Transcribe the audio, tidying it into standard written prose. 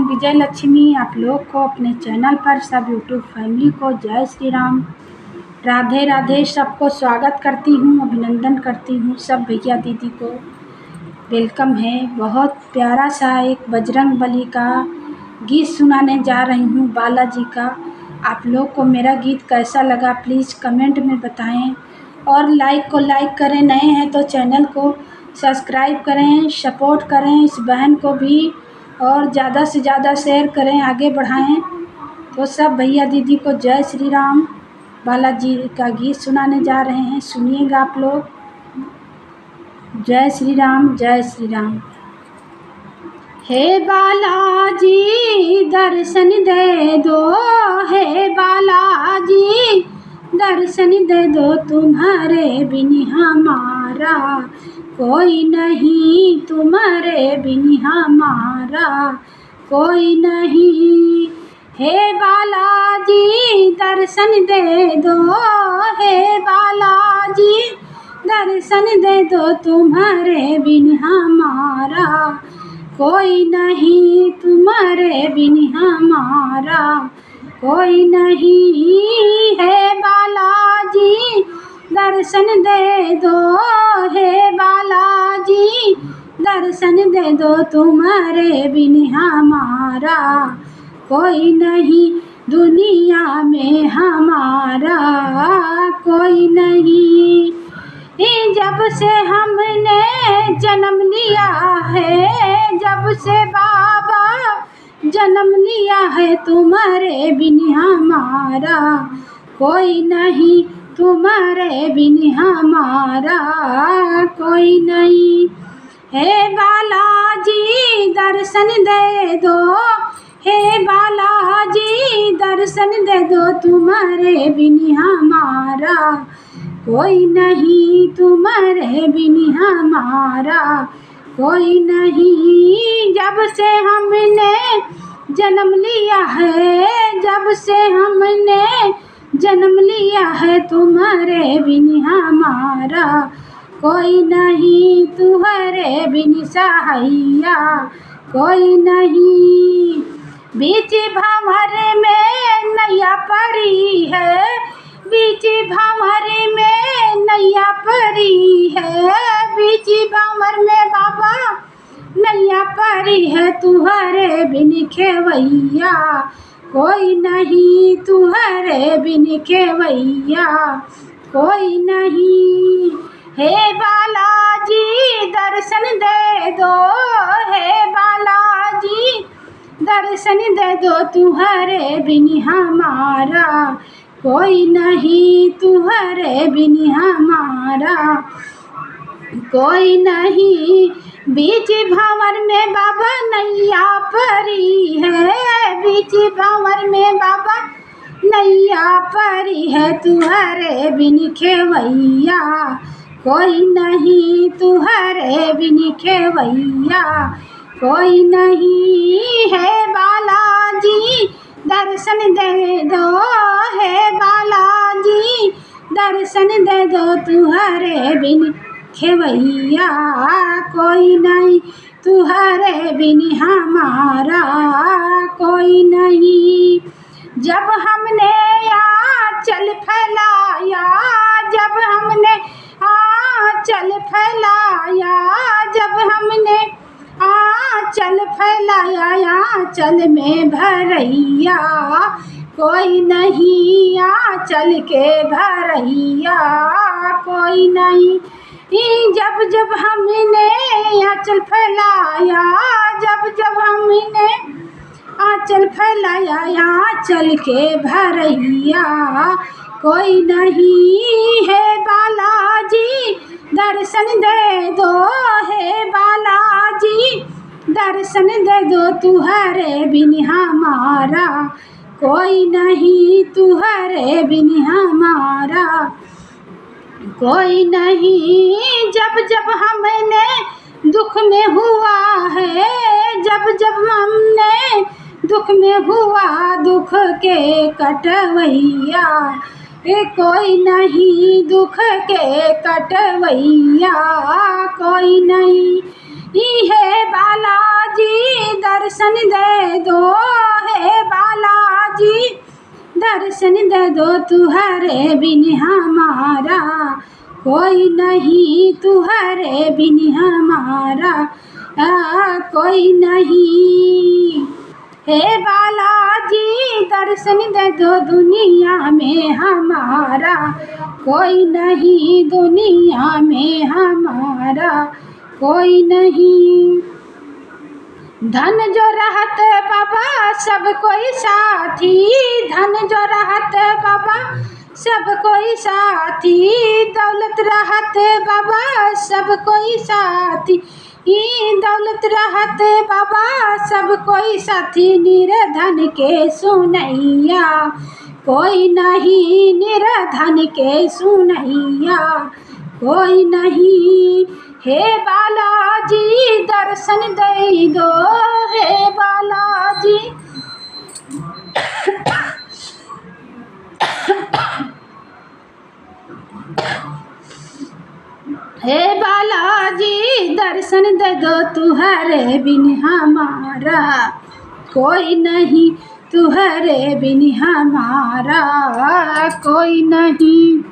विजय लक्ष्मी। आप लोग को अपने चैनल पर सब यूट्यूब फैमिली को जय श्री राम, राधे राधे। सबको स्वागत करती हूँ, अभिनंदन करती हूँ। सब भैया दीदी को वेलकम है। बहुत प्यारा सा एक बजरंग बली का गीत सुनाने जा रही हूँ, बालाजी का। आप लोग को मेरा गीत कैसा लगा प्लीज़ कमेंट में बताएं और लाइक को लाइक करें, नए हैं तो चैनल को सब्सक्राइब करें, सपोर्ट करें इस बहन को भी और ज़्यादा से ज़्यादा शेयर करें, आगे बढ़ाएं। तो सब भैया दीदी को जय श्री राम। बालाजी का गीत सुनाने जा रहे हैं, सुनिएगा आप लोग। जय श्री राम, जय श्री राम। हे बालाजी दर्शन दे दो, हे बालाजी दर्शन दे दो, तुम्हारे बिन हमारा कोई नहीं, तुम्हारे बिन हमारा कोई नहीं। हे बालाजी दर्शन दे दो, हे बालाजी दर्शन दे दो, तुम्हारे बिन हमारा कोई नहीं, तुम्हारे बिन हमारा कोई नहीं। है बालाजी दर्शन दे दो, हे बालाजी दर्शन दे दो, तुम्हारे बिन हमारा कोई नहीं, दुनिया में हमारा कोई नहीं। जब से हमने जन्म लिया है, जब से बाबा जन्म लिया है, तुम्हारे बिन हमारा कोई नहीं, तुम्हारे बिन हमारा कोई नहीं। हे बालाजी दर्शन दे दो, हे बालाजी दर्शन दे दो, तुम्हारे बिन हमारा कोई नहीं, तुम्हारे बिन हमारा कोई नहीं। जब से हमने जन्म लिया है, जब से हमने जन्म लिया है, तुम्हारे बिन हमारा कोई नहीं, तुम्हारे बिन सहाइया कोई नहीं। बीच भंवर में नैया पड़ी है, बीच भंवर में नैया पड़ी है, बीच भंवर में बाबा नैया पड़ी है, तुम्हारे बिन खेवैया कोई नहीं, तुम्हारे बिन खेवैया कोई नहीं। हे बालाजी दर्शन दे दो, हे बालाजी दर्शन दे दो, तुम्हारे बिन हमारा कोई नहीं, तुम्हारे बिन हमारा कोई नहीं। बीच भंवर में बाबा नैया पड़ी है, बीच भंवर में बाबा नैया पड़ी है, तुम्हारे बिन खेवैया कोई नहीं, तुम्हारे बिन खेवैया कोई नहीं। है बालाजी दर्शन दे दो, हे बालाजी दर्शन दे दो, तुम्हारे बिन खेवैया कोई नहीं, तुम्हारे बिन हमारा कोई नहीं। जब हमने आंचल फैलाया, जब हमने आंचल फैलाया, जब हमने आंचल फैलाया, आंचल में भरैया कोई नहीं, आंचल के भरैया कोई नहीं। जब जब हमने आंचल फैलाया, जब जब हमने आंचल फैलाया, आंचल के भरैया कोई नहीं। है बालाजी दर्शन दे दो, हे बालाजी दर्शन दे दो, तुम्हारे बिन हमारा कोई नहीं, तुम्हारे बिन हमारा कोई नहीं। जब जब हमने दुख में हुआ है, जब जब हमने दुख में हुआ, दुख के कटवैया कोई नहीं, दुख के कटवैया कोई नहीं। हे बालाजी दर्शन दे दो, हे बालाजी दर्शन दे दो, तुहरे बिन हमारा कोई नहीं, तुहरे बिन हमारा कोई नहीं। हे बालाजी दर्शन दे दो, दुनिया में हमारा कोई नहीं, दुनिया में हमारा कोई नहीं। धन जो रहत बाबा सब कोई साथी, धन जो रहत बाबा सब कोई साथी, दौलत रहत बाबा सब कोई साथी, दौलत रहत बाबा सब कोई साथी, निर्धन के सुनैया कोई नहीं, निर्धन के सुनैया कोई नहीं। हे बालाजी दर्शन दे दो, हे बालाजी हे बालाजी दर्शन दे दो, तुहरे बिन हमारा कोई नहीं, तुहरे बिन हमारा कोई नहीं।